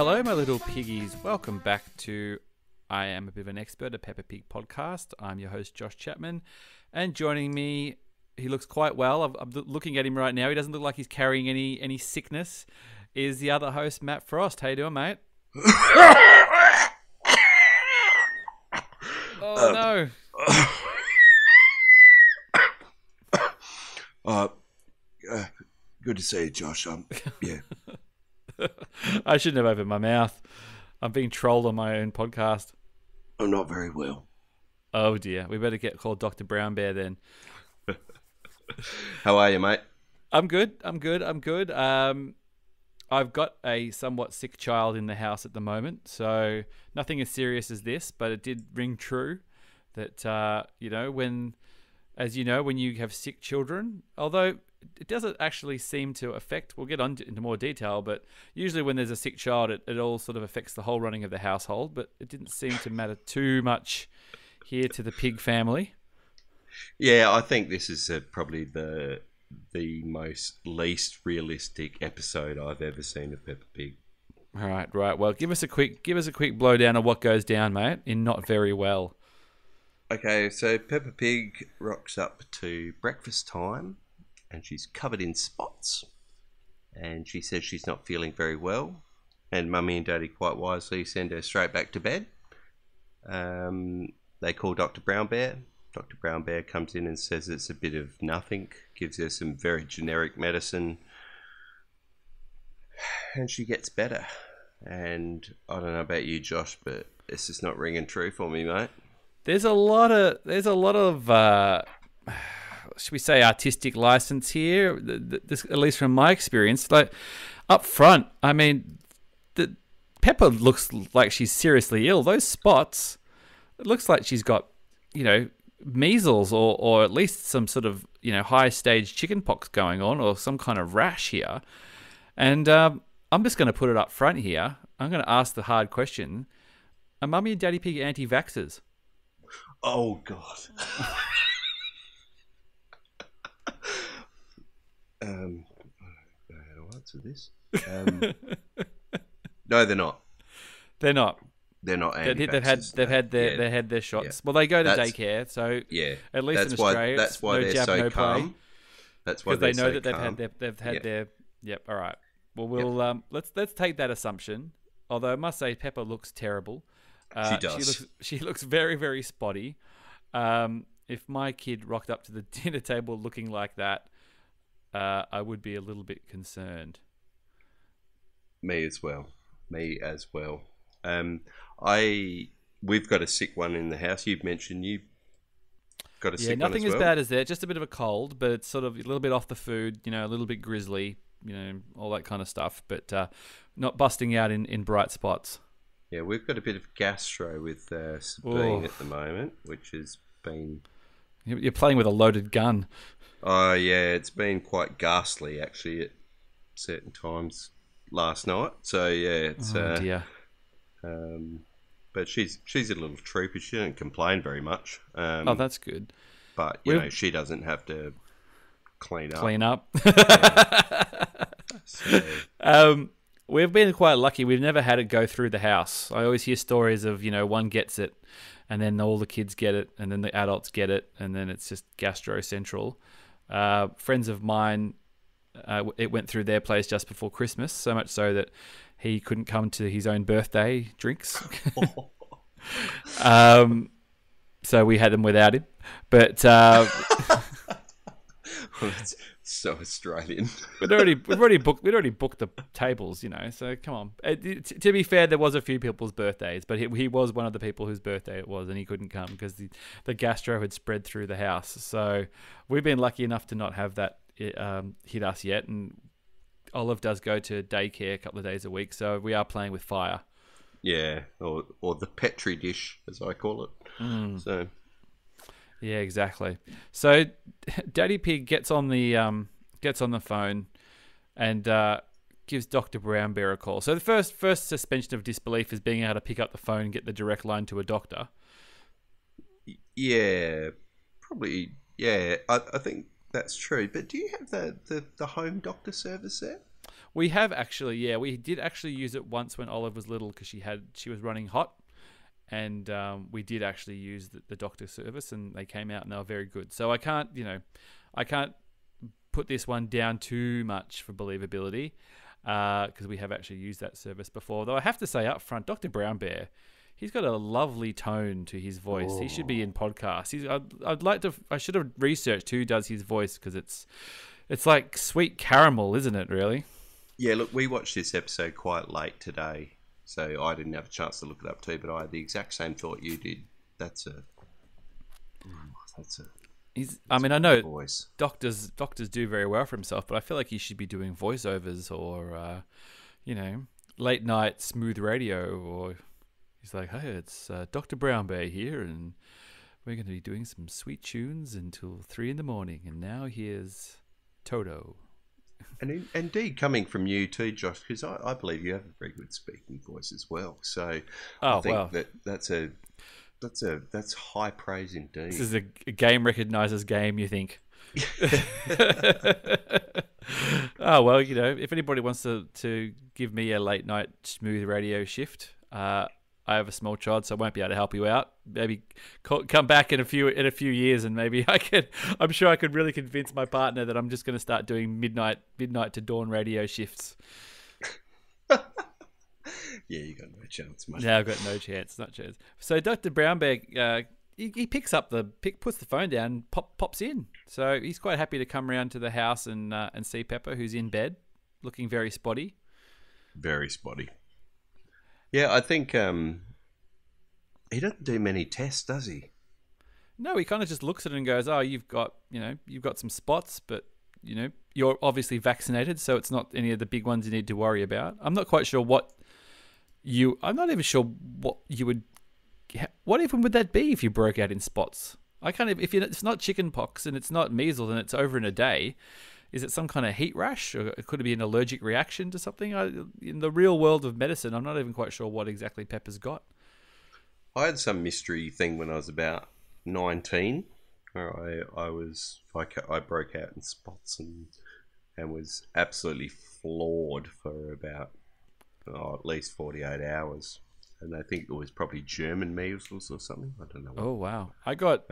Hello, my little piggies. Welcome back to I Am a Bit of an Expert, a Peppa Pig podcast. I'm your host, Josh Chapman. And joining me, he looks quite well. I'm looking at him right now. He doesn't look like he's carrying any sickness. Is the other host, Matt Frost. How you doing, mate? Oh, no. Good to see you, Josh. Yeah. I shouldn't have opened my mouth. I'm being trolled on my own podcast. I'm not very well. Oh, dear. We better get called Dr. Brown Bear then. How are you, mate? I'm good. I've got a somewhat sick child in the house at the moment, so nothing as serious as this, but it did ring true that, when you have sick children, although it doesn't actually seem to affect, we'll get on into more detail, but usually when there's a sick child, it all sort of affects the whole running of the household, but it didn't seem to matter too much here to the pig family. Yeah, I think this is probably the most least realistic episode I've ever seen of Peppa Pig. Right. Well, give us a quick blowdown of what goes down, mate, in Not Very Well. Okay, so Peppa Pig rocks up to breakfast time and she's covered in spots and she says she's not feeling very well, and Mummy and Daddy quite wisely send her straight back to bed. They call Dr. Brown Bear. Dr. Brown Bear comes in and says it's a bit of nothing, gives her some very generic medicine, and she gets better. And I don't know about you, Josh, but it's just not ringing true for me, mate. There's a lot of should we say artistic license here? This, at least from my experience, like up front, I mean, Peppa looks like she's seriously ill. Those spots, it looks like she's got, measles or at least some sort of, high stage chickenpox going on, or some kind of rash here. And I'm just going to put it up front here. I'm going to ask the hard question. Are Mummy and Daddy Pig anti-vaxxers? Oh, God. How to answer this? No, they're not. They're not. They're not anti-vaxxers. They've had their shots. Yeah. Well, they go to daycare, so yeah. At least in Australia, that's why no they're jab, so no calm. play. That's why they know that calm. they've had their. Yep. All right. Well, we'll let's take that assumption. Although I must say, Peppa looks terrible. She does. She looks very, very spotty. If my kid rocked up to the dinner table looking like that, I would be a little bit concerned. Me as well. We've got a sick one in the house. You've mentioned you got a sick one as well. Nothing as bad as that. Just a bit of a cold, but it's sort of a little bit off the food. A little bit grizzly. All that kind of stuff. But not busting out in bright spots. Yeah, we've got a bit of gastro with Sabine at the moment, which has been... You're playing with a loaded gun. Oh, yeah, it's been quite ghastly, actually, at certain times last night. So, yeah, it's... dear. But she's a little trooper. She don't complain very much. That's good. But, she doesn't have to clean up. So... We've been quite lucky. We've never had it go through the house. I always hear stories of, one gets it and then all the kids get it and then the adults get it and then it's just gastro central. Friends of mine, it went through their place just before Christmas, so much so that he couldn't come to his own birthday drinks. So we had them without him. But... That's so Australian. We'd already booked the tables, So come on. To be fair, there was a few people's birthdays, but he was one of the people whose birthday it was, and he couldn't come because the gastro had spread through the house. So we've been lucky enough to not have that hit us yet. And Olive does go to daycare a couple of days a week, so we are playing with fire. Yeah, or the Petri dish, as I call it. So. Yeah, exactly. So, Daddy Pig gets on the phone and gives Dr. Brown Bear a call. So the first suspension of disbelief is being able to pick up the phone and get the direct line to a doctor. Yeah, probably. Yeah, I think that's true. But do you have the home doctor service there? We have actually, yeah, we did actually use it once when Olive was little because she was running hot, and we did actually use the doctor service, and they came out and they were very good. So I can't put this one down too much for believability because we have actually used that service before. Though I have to say up front, Dr. Brown Bear, he's got a lovely tone to his voice. He should be in podcasts. I should have researched who does his voice because it's like sweet caramel, isn't it? Really? Yeah. Look, we watched this episode quite late today, so I didn't have a chance to look it up too. But I had the exact same thought you did. That's a. I know voice. doctors do very well for himself, but I feel like he should be doing voiceovers or, late night smooth radio. Or he's like, hey, it's Dr. Brown Bear here, and we're going to be doing some sweet tunes until 3 a.m. And now here's Toto. And indeed, coming from you too, Josh, because I believe you have a very good speaking voice as well. So I think that's high praise indeed. This is a game recognizes game, you think? Oh, well, if anybody wants to give me a late night smooth radio shift, I have a small child, so I won't be able to help you out. Maybe come back in a few years, and maybe I'm sure I could really convince my partner that I'm just going to start doing midnight to dawn radio shifts. Yeah, you got no chance, mate. Yeah, I've got no chance, not chance. So Dr. Brownbear, he puts the phone down, pops in. So he's quite happy to come around to the house and see Peppa, who's in bed, looking very spotty. Very spotty. Yeah, I think he doesn't do many tests, does he? No, he kind of just looks at it and goes, "Oh, you've got some spots, but you're obviously vaccinated, so it's not any of the big ones you need to worry about." I'm not quite sure I'm not even sure what you would. What even would that be if you broke out in spots? If it's not chicken pox and it's not measles and it's over in a day, is it some kind of heat rash, or could it be an allergic reaction to something? In the real world of medicine, I'm not even quite sure what exactly Peppa's got. I had some mystery thing when I was about 19. Where I broke out in spots and was absolutely floored for about at least 48 hours. And I think it was probably German measles or something. I don't know. Oh wow! I got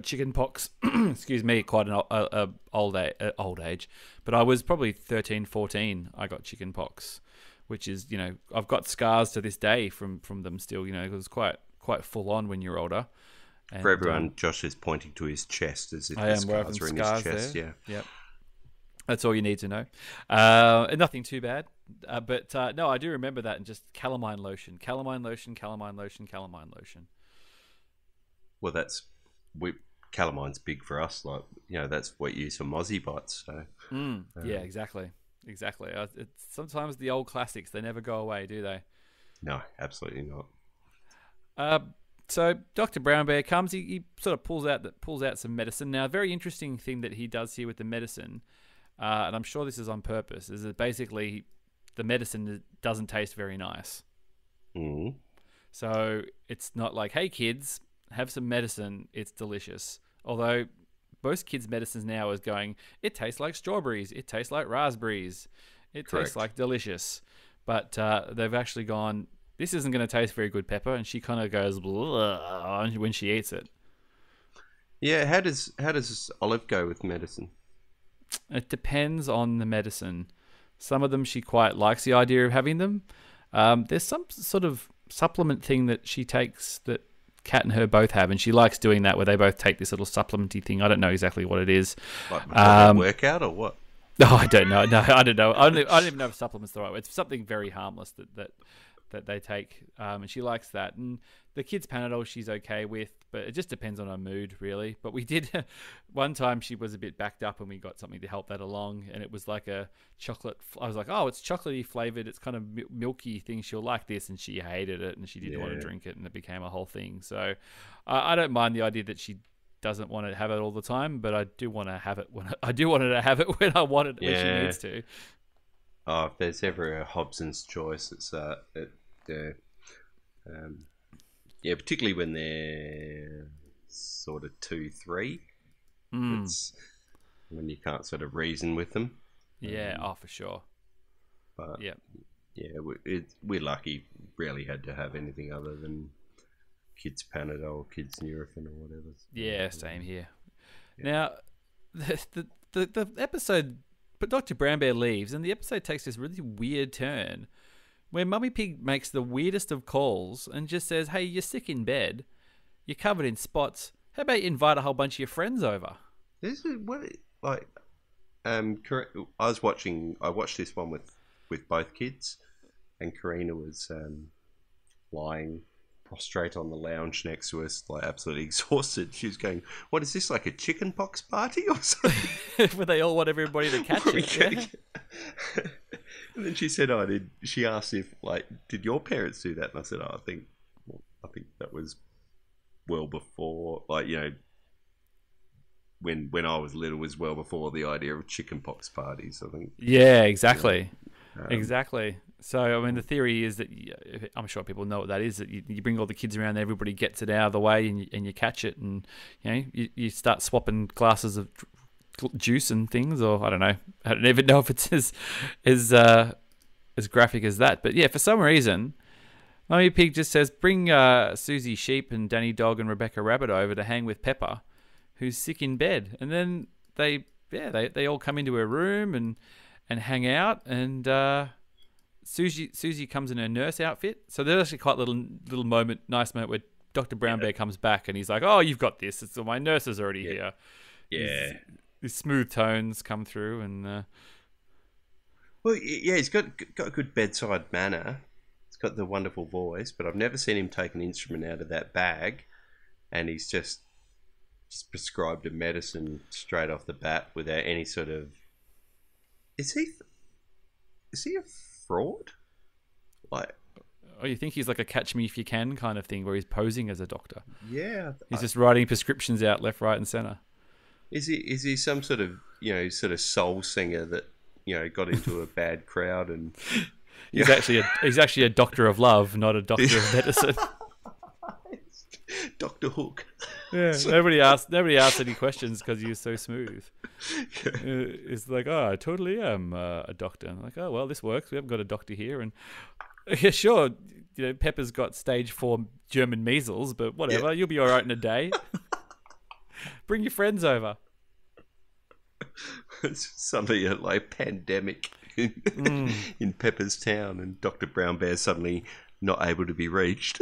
chicken pox. Excuse me, quite an old age, but I was probably 13, 14. I got chicken pox, which is I've got scars to this day from them still. It was quite full on when you're older. And, for everyone, Josh is pointing to his chest as if the scars are in his chest. There. Yeah. That's all you need to know. Nothing too bad. But no, I do remember that, and just calamine lotion. Well, calamine's big for us. Like, that's what you use for mozzie bites. So. Yeah, exactly. Sometimes the old classics, they never go away, do they? No, absolutely not. So Dr. Brown Bear comes. He sort of pulls out some medicine. Now, a very interesting thing that he does here with the medicine, and I'm sure this is on purpose, is that basically the medicine doesn't taste very nice. Mm. So it's not like, hey kids, have some medicine, it's delicious. Although most kids' medicines now is going, it tastes like strawberries, it tastes like raspberries, it Correct. tastes like delicious. But they've actually gone, this isn't going to taste very good, Peppa, and she kind of goes when she eats it. Yeah, how does Olive go with medicine? It depends on the medicine. Some of them she quite likes the idea of having them. There's some sort of supplement thing that she takes that Kat and her both have, and she likes doing that where they both take this little supplementy thing. I don't know exactly what it is. Like workout or what? No, I don't know. No, I don't know. I don't even know if supplement's the right word. It's something very harmless that they take, and she likes that. And the kids' Panadol she's okay with, but it just depends on her mood, really. But we did one time she was a bit backed up, and we got something to help that along, and it was like a chocolate. I was like, oh, it's chocolatey flavored. It's kind of milky thing. She'll like this, and she hated it, and she didn't want to drink it, and it became a whole thing. So I don't mind the idea that she doesn't want to have it all the time, but I do want to have it when I want it when she needs to. Oh, if there's ever a Hobson's choice, it's particularly when they're sort of 2, 3. It's when you can't sort of reason with them. Yeah, for sure. But Yeah. yeah, we're lucky. Rarely had to have anything other than kids Panadol, kids Nurofen, or whatever. Yeah, same here. Yeah. Now, the episode, but Dr. Brown Bear leaves, and the episode takes this really weird turn where Mummy Pig makes the weirdest of calls and just says, "Hey, you're sick in bed. You're covered in spots. How about you invite a whole bunch of your friends over?" This is like. Correct. I watched this one with both kids, and Karina was lying prostrate on the lounge next to us, like absolutely exhausted. She was going, "What is this, like a chicken pox party or something?" Where they all want everybody to catch it. Yeah. And then she said, "Oh, did?" She asked if, like, did your parents do that? And I said, "Oh, I think that was well before, like, you know, when I was little, was well before the idea of chicken pox parties." I think. Yeah, exactly. Yeah. Exactly. So, I mean, the theory is that, I'm sure people know what that is, that you bring all the kids around, everybody gets it out of the way, and you catch it, and you start swapping glasses of juice and things, or I don't know. I don't even know if it's as graphic as that. But yeah, for some reason, Mummy Pig just says, bring Susie Sheep and Danny Dog and Rebecca Rabbit over to hang with Peppa, who's sick in bed. And then they all come into her room and hang out, and Susie comes in her nurse outfit. So there's actually quite a little nice moment where Dr. Brown Bear comes back and he's like, "Oh, you've got this. My nurse is already here." Yeah. These smooth tones come through, and well, yeah, he's got a good bedside manner. He's got the wonderful voice, but I've never seen him take an instrument out of that bag, and he's just prescribed a medicine straight off the bat without any sort of. Is he a fraud? Like, oh, you think he's like a catch me if you can kind of thing, where he's posing as a doctor? Yeah, he's just writing prescriptions out left, right, and center. Is he some sort of soul singer that got into a bad crowd and he's actually a doctor of love, not a doctor of medicine. Dr. Hook. Yeah, nobody asked any questions because he was so smooth. It's like, "Oh, I totally am a doctor." And I'm like, "Oh, well, this works. We haven't got a doctor here." And yeah, sure, Peppa's got stage 4 German measles, but whatever, you'll be all right in a day. Bring your friends over. It's suddenly a pandemic in Peppa's town, and Dr. Brown Bear suddenly not able to be reached.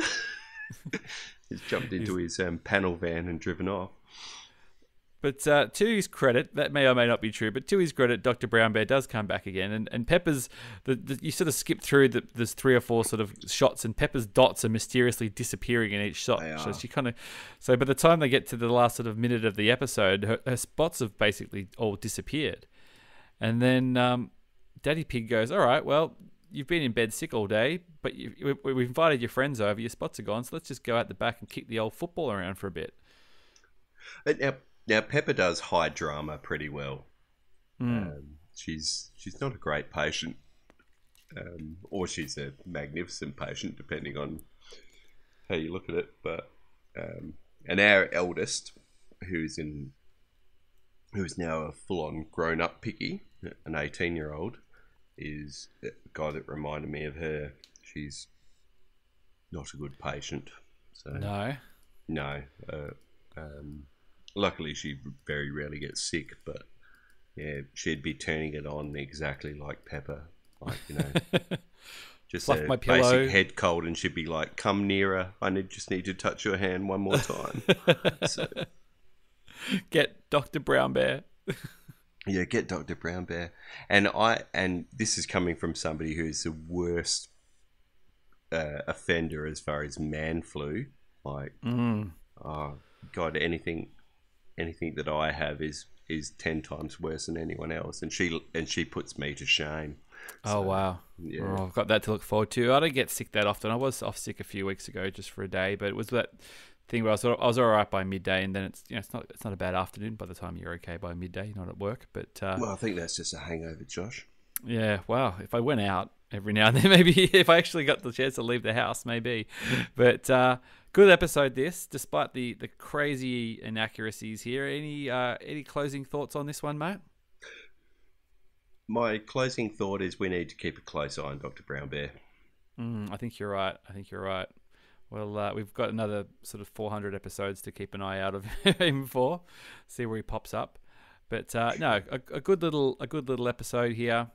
He's jumped into his panel van and driven off. But to his credit, that may or may not be true, but to his credit, Dr. Brown Bear does come back again. And Peppa's, you sort of skip through, there's 3 or 4 sort of shots, and Peppa's dots are mysteriously disappearing in each shot. So by the time they get to the last sort of minute of the episode, her spots have basically all disappeared. And then Daddy Pig goes, "All right, well, you've been in bed sick all day, but we've invited your friends over. Your spots are gone, so let's just go out the back and kick the old football around for a bit." Now Peppa does high drama pretty well. She's not a great patient, or she's a magnificent patient, depending on how you look at it. But and our eldest, who's now a full-on grown-up piggy, an 18-year-old, is a guy that reminded me of her. She's not a good patient. So no. Luckily, she very rarely gets sick, but yeah, she'd be turning it on exactly like Peppa, like just Fluff a my pillow. Basic head cold, and she'd be like, "Come nearer. I just need to touch your hand one more time." So, get Dr. Brown Bear. Yeah, get Dr. Brown Bear. And this is coming from somebody who's the worst offender as far as man flu. Like, oh God, anything that I have is 10 times worse than anyone else, and she puts me to shame. Oh wow! Yeah. Oh, I've got that to look forward to. I don't get sick that often. I was off sick a few weeks ago just for a day, but it was that thing where I was all right by midday, and then it's not a bad afternoon by the time you're okay by midday. You're not at work, but well, I think that's just a hangover, Josh. Yeah, wow. If I went out every now and then, maybe if I actually got the chance to leave the house, maybe. But good episode this, despite the crazy inaccuracies here. Any closing thoughts on this one, mate? my closing thought is we need to keep a close eye on Dr. Brown Bear. I think you're right. Well, we've got another sort of 400 episodes to keep an eye out of him for, see where he pops up. But no, a good little episode here.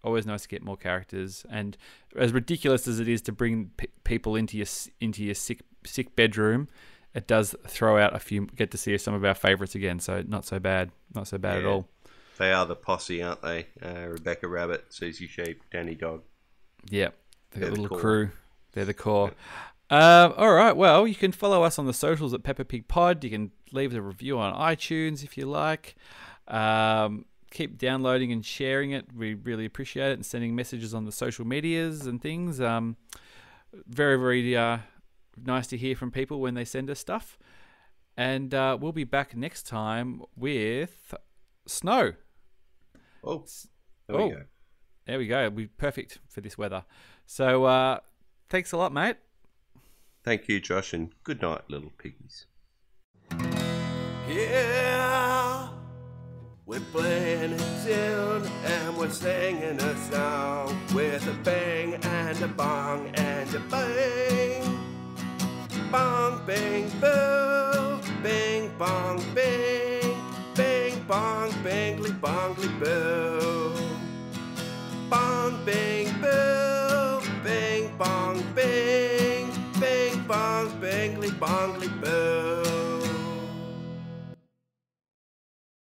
Always nice to get more characters, and as ridiculous as it is to bring people into your sick bedroom, it does throw out a few. Get to see some of our favourites again, so not so bad at all. They are the posse, aren't they? Rebecca Rabbit, Susie Sheep, Danny Dog. Yep, they've got a little crew. They're the core. All right, well, you can follow us on the socials at Peppa Pig Pod. You can leave a review on iTunes if you like. Keep downloading and sharing it. We really appreciate it, and sending messages on the social medias and things. Very, very nice to hear from people when they send us stuff. And we'll be back next time with snow. Oh, there we go. There we go. It'll be perfect for this weather. So thanks a lot, mate. Thank you, Josh, and good night, little piggies. Yeah, we're playing a tune and we're singing a song with a bang and a bong and a bang. Bong, bang, boo, bing, bong, bing, bing, bong, bingly, bongly, boo. Bong, bing, boo, bing, bong, bing, bing, bong, bingly, bongly, boo.